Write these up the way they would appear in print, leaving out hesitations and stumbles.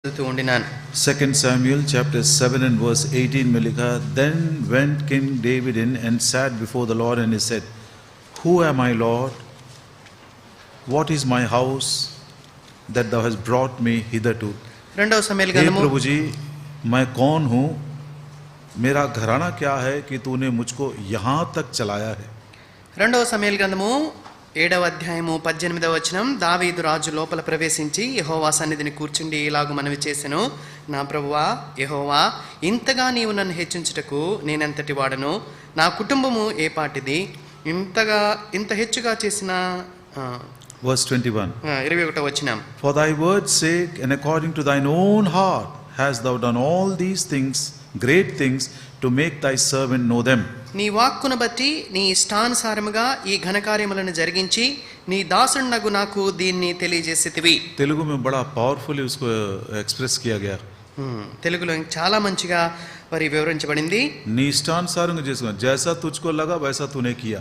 2 Samuel chapter 7 and verse 18 में लिखा, Then went King David in and sat before the Lord, and he said, Who am I, Lord? What is my house that thou hast brought me hitherto? हे प्रभु जी, मैं कौन हूँ, मेरा घराना क्या है कि तूने मुझको यहाँ तक चलाया है. 2 సమూయేలు గ్రంథము 7వ అధ్యాయము 18వ వచనం. దావీదు రాజు లోపల ప్రవేశించి యెహోవా సన్నిధిని కూర్చుండి ఇలాగు మనవి చేసెను, నా ప్రభువా యెహోవా, ఇంతగా నీవు నన్ను హెచ్చించుటకు నేనెంతటి వాడను, నా కుటుంబము ఏ పాటిది, ఇంత హెచ్చుగా చేసిన. Verse 21. 21వ వచనం. For thy word's sake and according to thine own heart hast thou done all these things, great things, to make thy servant know them. నీ వాక్కును బట్టి నీ ఇష్టానుసారముగా ఈ ఘనకార్యములను జరిగించి నీ దాసుడనగు నాకు దీన్ని తెలియజేసితివి. తెలుగు में बड़ा पावरफुली उसको एक्सप्रेस किया गया. తెలుగులో చాలా మంచిగా మరి వివరించబడింది. నీ ఇష్టానుసారంగా చేసుకున్నా, జైసా తుజ్కో లగా వైసా తూనే కియా.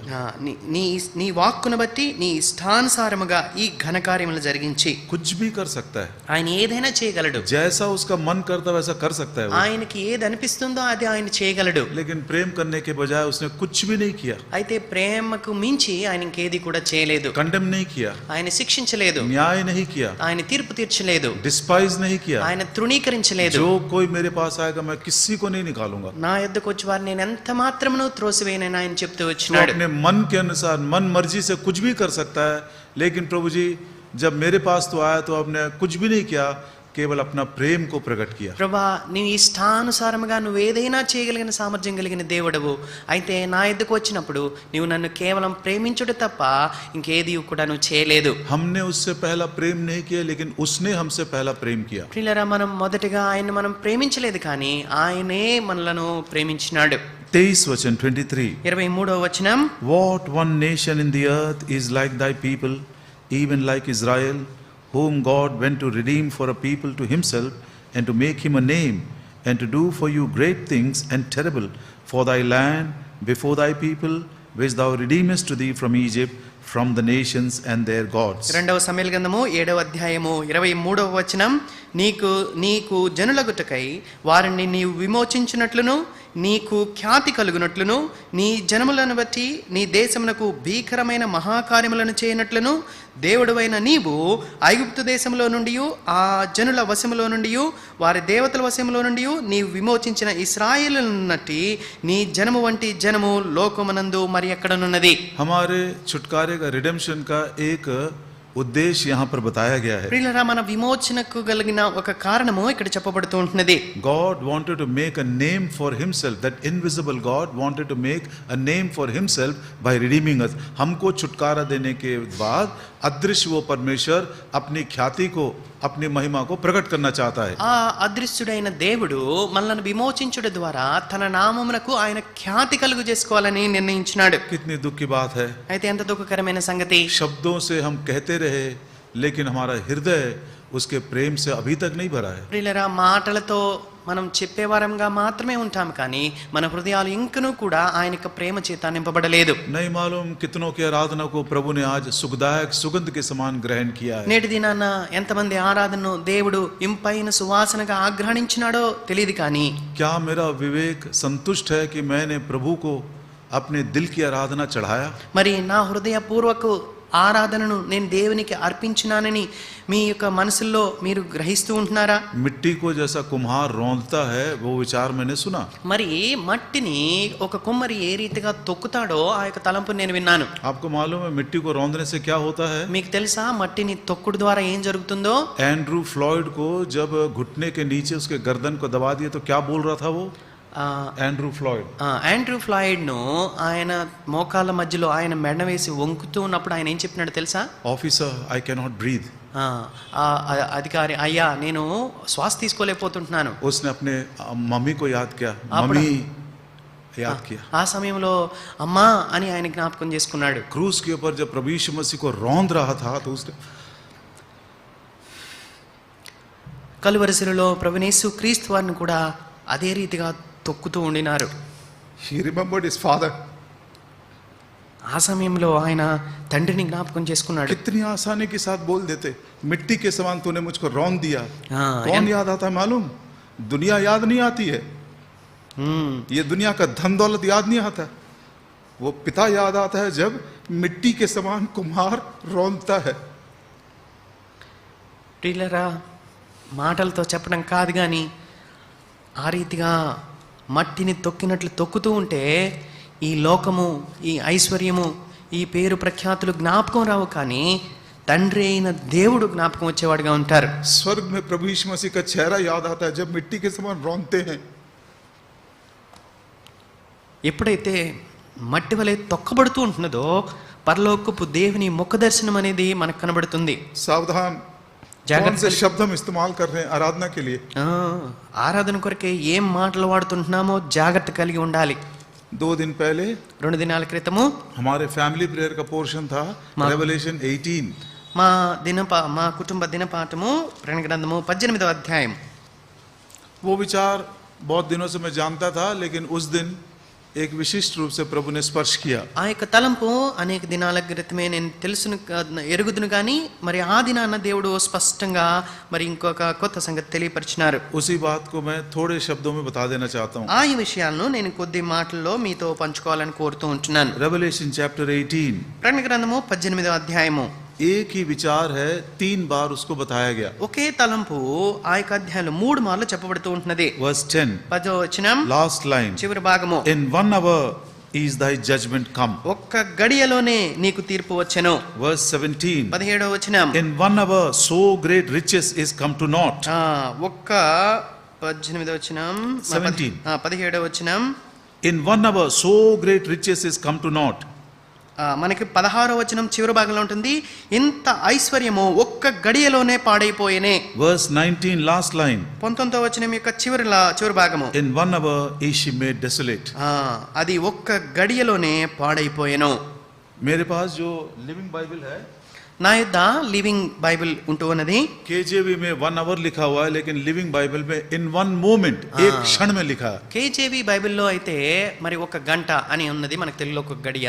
నీ వాక్కును బట్టి నీ ఇష్టానుసారముగా ఈ ఘనకార్యములు జరిగించి. కుచ్ భీ కర్ సక్తా హై, ఆయన ఏదైనా చేయగలడు. జైసా ఉస్కా మన్ కర్తా వైసా కర్ సక్తా హై. ఆయనకి ఏది అనిపిస్తుందో అది ఆయన చేయగలడు. లేకిన్ ప్రేమ కర్నే కే బజాయ్ ఉస్నే కుచ్ భీ నహీ కియా. అయితే ప్రేమకు మించి ఆయన ఇంకేది కూడా చేయలేదు. కండెమ్ నహీ కియా, ఆయన శిక్షించలేదు. న్యాయ నహీ కియా, ఆయన తీర్పు తీర్చలేదు. డిస్పైజ్ నహీ కియా, ఆయన తృణీకరించలేదు. जो कोई मेरे पास आएगा मैं किसी को नहीं निकालूंगा. నా యొద్దకు వచ్చి వారిని నేను ఎంత మాత్రమును త్రోసివేయనని ఆయన చెప్తూ వచ్చినాడు. अपने मन के अनुसार मन मर्जी से कुछ भी कर सकता है, लेकिन प्रभु जी जब मेरे पास तो आया तो आपने कुछ भी नहीं किया, కేవలం अपना ప్రేమ को प्रकट किया. ప్రభా, నీ ఇష్టానుసారముగా నువ్వు ఏదైనా చేయగలిగిన సామర్థ్యం కలిగిన దేవుడవు. అయితే నా యొద్దకు వచ్చినప్పుడు నీవు నన్ను కేవలం ప్రేమించుట తప్ప ఇంకేది కూడా నువ్వు చేయలేదు. हमने उससे पहला प्रेम नहीं किया, लेकिन उसने हमसे पहला प्रेम किया. ప్రియులారా, మనం మొదటగా ఆయన మనం ప్రేమించలేదు, కానీ ఆయనే మనలను ప్రేమించినాడు. 23 వచనం 23వ వచనం. What one nation in the earth is like thy people, even like Israel, whom God went to redeem for a people to himself, and to make him a name, and to do for you great things and terrible for thy land before thy people, which thou redeemest to thee from Egypt, from the nations and their gods. 2 సమూయేలు గ్రంథము 7వ అధ్యాయము 23వ వచనం. నీకు జనులగుటకై వారిని నీవు విమోచించినట్లును, నీకు ఖ్యాతి కలుగునట్లును, నీ జనములను బట్టి నీ దేశమునకు భీకరమైన మహాకార్యములను చేయనట్లును, దేవుడవైన నీవు ఐగుప్తు దేశంలో నుండి ఆ జనుల వశములో నుండి వారి దేవతల వశములో నుండి నీవు విమోచించిన ఇశ్రాయేలునట్టి నీ జనము వంటి జనము లోకమునందు మరి ఎక్కడనున్నది. हमारे छुटकारे का रिडेम्पशन का एक उद्देश्य यहाँ पर बताया गया है. ప్రియులారా, మన విమోచనకు కలిగిన ఒక కారణము ఇక్కడ చెప్పబడుతూ ఉంటున్నది. God wanted to make a name for himself. That invisible God wanted to make a name for himself by redeeming us. हमको छुटकारा देने के बाद अदृश्य वो परमेश्वर अपनी ख्याति को, अपनी महिमा को प्रकट करना चाहता है. ఆ అదృశ్యుడైన దేవుడు మనల్ని విమోచించుట ద్వారా తన నామమునకు ఆయన ఖ్యాతి కలుగు చేసుకోవాలని నిర్ణయించినాడు. कितनी दुख की बात है. అయితే ఎంత దుఃఖకరమైన సంగతి. शब्दों से हम कहते रहे, लेकिन हमारा हृदय उसके प्रेम से अभी तक नहीं भरा है. ప్రియులారా, మాటలతో మనం చెప్పేవారంగా మాత్రమే ఉంటాం, కానీ మన హృదయాలు ఇంకనూ కూడా ఆయన యొక్క ప్రేమ చేత నింపబడలేదు. नहीं मालूम कितनों की आराधना को प्रभु ने आज सुखदायक सुगंध के समान ग्रहण किया है. నేటి దినాన ఎంతమంది ఆరాధనను దేవుడు ఇంపైన సువాసనగా ఆగ్రహించినాడో తెలియదు, కానీ क्या मेरा विवेक संतुष्ट है कि मैंने प्रभु को अपने दिल की आराधना चढ़ाया? మరి నా హృదయపూర్వక ఆరాధనను నేను దేవునికి అర్పించినానని మీ యొక్క మనసుల్లో మీరు గ్రహిస్తూ ఉంటున్నారా? मिट्टी को जैसा कुम्हार रौंदता है, वो विचार मैंने सुना. మరి మట్టిని ఒక కుమ్మరి ఏ రీతిగా తొక్కుతాడో ఆ యొక్క తలంపు నేను విన్నాను. आपको मालूम है मिट्टी को रौंदने से क्या होता है? మీకు తెలుసా మట్టిని తొక్కుడు ద్వారా ఏం జరుగుతుందో? एंड्रू फ्लॉयड को जब घुटने के नीचे उसके गर्दन को दबा दिया तो क्या बोल रहा था वो? ఆండ్రూ ఫ్లాయిడ్ ను ఆయన మోకాళ్ళ మధ్యలో ఆయన మెడ వేసి వంకుతూ ఉన్నప్పుడు ఆయన ఏం చెప్పినాడు తెలుసా? Officer, I cannot breathe. అధికారి, అయ్యా నేను శ్వాస తీసుకోలేకపోతుంటున్నాను. उसने अपने मम्मी को याद किया, मम्मी याद किया. ఆ సమయంలో అమ్మా అని ఆయన జ్ఞాపకం చేసుకున్నాడు. क्रूस के ऊपर जब प्रभु यीशु मसीह को रौंद रहा था तो उसने కలువరిశిలలో ప్రభువైన యేసు క్రీస్తు వారిని కూడా అదే రీతిగా తొక్కుతూ ఉండినారు. He remembered his father. ఆ సమయంలో ఆయన తండ్రిని జ్ఞాపకం చేసుకున్నాడు. कितनी आसानी के साथ बोल देते, मिट्टी के समान तूने मुझको रौंद दिया। हाँ, कौन याद आता है मालूम? दुनिया याद नहीं आती है, ये दुनिया का धन दौलत याद नहीं आता, वो पिता याद आता है जब मिट्टी के समान कुम्हार रौंदता है। ప్రియులరా, మాటలతో చెప్పడం కాదు కానీ ఆ రీతిగా మట్టిని తొక్కినట్లు తొక్కుతూ ఉంటే ఈ లోకము, ఈ ఐశ్వర్యము, ఈ పేరు ప్రఖ్యాతులు జ్ఞాపకం రావు, కానీ తండ్రి అయిన దేవుడు జ్ఞాపకం వచ్చేవాడుగా ఉంటారు. स्वर्ग में प्रभु यीशु मसीह का चेहरा याद आता है जब मिट्टी के समान रौंदते हैं। ఎప్పుడైతే మట్టి వలె తొక్కబడుతూ ఉంటున్నదో పరలోకపు దేవుని ముఖ దర్శనం అనేది మనకు కనబడుతుంది. सावधान, कौन से शब्द हम इस्तेमाल कर रहे हैं आराधना के लिए। ఆరాధన కొరకే ఏం మాటలు వాడుతుంటున్నామో జాగ్రత్త కలిగి ఉండాలి. 2 दिन पहले 2 దినాల క్రితము हमारे फैमिली प्रेयर का पोर्शन था रेवलेशन 18। మా కుటుంబ దినపాఠము ప్రకటన గ్రంథము 18వ అధ్యాయం. वो विचार बहुत दिनों से मैं जानता था, लेकिन उस दिन एक विशिष्ट रूप से प्रभु ने स्पर्श किया। ఆ యొక్క తలంపు అనేక దినాల క్రితమే నేను ఎరుగుదును కానీ మరి ఆ దినాన దేవుడు స్పష్టంగా మరి ఇంకొక కొత్త సంగతి తెలియపరిచినారు. उसी बात को मैं थोड़े शब्दों में बता देना चाहता हूँ। ఆ ఈ విషయాలను నేను కొద్ది మాటల్లో మీతో పంచుకోవాలని కోరుతూ ఉంటున్నాను. रेवलेशन चैप्टर 18, ప్రకటన గ్రంథము 18వ అధ్యాయము. एक ही विचार है, 3 बार उसको बताया गया। ఒకే తలంపు ఆ యొక్క అధ్యాయంలో 3 మార్లు చెప్పబడుతూ ఉంటున్నది. Verse 10, 10వ వచనం, last line, చివరి భాగము. in 1 hour is thy judgment come. ఒక్క గడియలోనే నీకు తీర్పు వచ్చెను. Verse 17, 17వ వచనం, in 1 hour so great riches is come to naught. ఒక్క 18వ వచనం, 17. 17వ వచనం, In 1 hour so great riches is come to naught. మనకి 16వ వచనం చివరి భాగంలో ఉంటుంది, ఇంత ఐశ్వర్యము ఒక్క గడియలోనే పాడైపోయేనే. Verse 19, last line, 19వ వచనం యొక్క చివరి భాగము, in 1 hour is she made desolate. అది ఒక్క గడియలోనే పాడైపోయేను. मेरे पास जो लिविंग बाइबल है, నా యొద్ద లివింగ్ బైబిల్ ఉంటూ ఉన్నది. केजेवी में 1 hour लिखा हुआ है, लेकिन लिविंग बाइबल में in 1 moment, एक क्षण में लिखा है। కేజేవి బైబిల్లో అయితే మరి ఒక గంట అని ఉన్నది, మనకు తెలుగులో ఒక గడియ,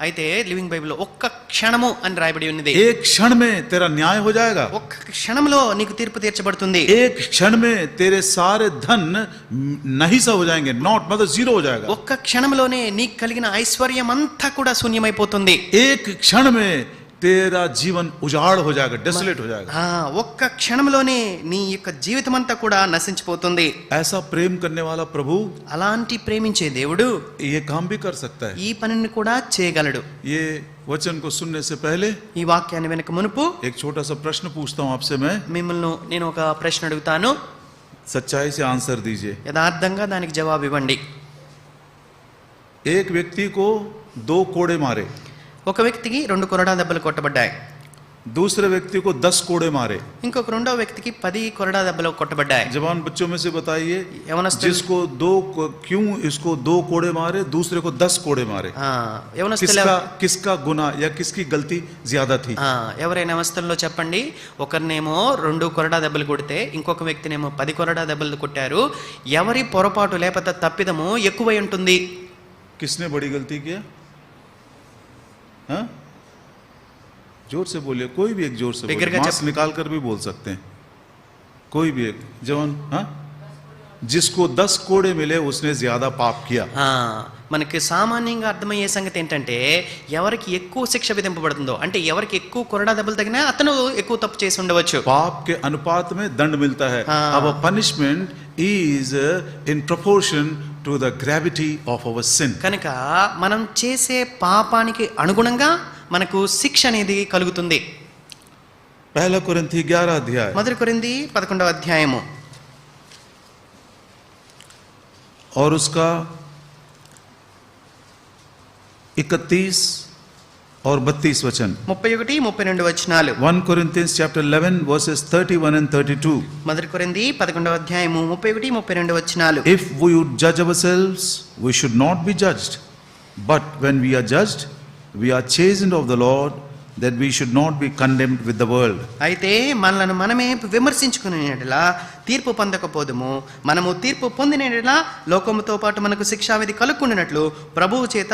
అయితే లివింగ్ బైబిల్లో ఒక్క క్షణము అని రాయబడి ఉన్నది. एक क्षण में तेरा न्याय हो जाएगा, ఒక్క క్షణంలో నీకు తీర్పు తీర్చబడుతుంది. एक क्षण में तेरे सारे धन नहीं सा हो जाएंगे, नॉट मतलब जीरो हो जाएगा। ఒక్క క్షణంలోనే నీకు కలిగిన ఐశ్వర్యం అంతా కూడా శూన్యమైపోతుంది. एक क्षण में तेरा जीवन उजाड़ हो जाएगा, डेसोलेट हो जाएगा। ఒక్క క్షణంలోనే నీ యొక్క జీవితం అంతా కూడా నశించిపోతుంది. ऐसा प्रेम करने वाला प्रभु అలాంటి ప్రేమించే దేవుడు ये काम भी कर सकता है। ఈ పనిని కూడా చేయగలడు. ये वचन को सुनने से पहले ఈ వాక్యాన్ని వెనక మునుపు एक छोटा सा प्रश्न पूछता हूँ आपसे मैं, మిమ్మల్ని నేను ఒక ప్రశ్న అడుగుతాను, सच्चाई से आंसर दीजिए। యథార్థంగా దానికి జవాబు ఇవ్వండి. एक व्यक्ति को 2 कोड़े मारे, ఒక వ్యక్తికి 2 కొరడా దెబ్బలు కొట్టబడ్డాయి. दूसरे व्यक्ति को 10 कोड़े मारे। ఇంకొక రెండో వ్యక్తికి 10 కొరడా దెబ్బలు కొట్టబడ్డాయి. जवान बच्चों में से बताइए, యవనస్తులు जिसको क्यों इसको 2 कोड़े मारे, दूसरे को 10 कोड़े मारे? యవనస్తులు किसका गुनाह या किसकी गलती ज्यादा थी? ఎవరైనా అవస్థల్లో చెప్పండి. ఒకరినేమో 2 కొరడా దెబ్బలు కొడితే ఇంకొక వ్యక్తినేమో 10 కొరడా దెబ్బలు కొట్టారు. ఎవరి పొరపాటు లేకపోతే తప్పిదము ఎక్కువై ఉంటుంది? किसने बड़ी गलती किया? हाँ? जोर से बोलिए, कोई भी एक जोर से बोलिए, मास्क निकाल कर भी बोल सकते हैं, कोई भी एक जवान। हाँ? जिसको 10 कोड़े मिले उसने ज्यादा पाप किया। మనకి సామాన్యంగా అర్థమయ్యే సంగతి ఏంటంటే, ఎవరికి ఎక్కువ శిక్ష విధింపబడుతుందో, అంటే ఎవరికి ఎక్కువ కొరడా దెబ్బలు తగినా అతను ఎక్కువ తప్పు చేసి ఉండవచ్చు. पाप के अनुपात में दंड मिलता है। Our punishment is in proportion to the gravity of our sin. కనుక మనం చేసే పాపానికి అనుగుణంగా మనకు శిక్ష అనేది కలుగుతుంది. 1 కొరింథీ 11 अध्याय, 1 కొరింథీ 11వ అధ్యాయము और उसका 31 और 32 वचन। 31, 32 వచనాలు. 1 Corinthians chapter 11 verses 31 and 32. 1 కొరింథీ 11వ అధ్యాయము 31, 32 వచనాలు. If we would judge ourselves, we should not be judged. But when we are judged, we are chastened of the Lord, that we should not be condemned with the world. అయితే మనలను మనమే విమర్శించుకునేలా తీర్పు పొందకపోదుము. మనము తీర్పు పొందినేలా లోకముతో పాటు మనకు శిక్షావిధి కలుగుకున్నట్లు ప్రభువు చేత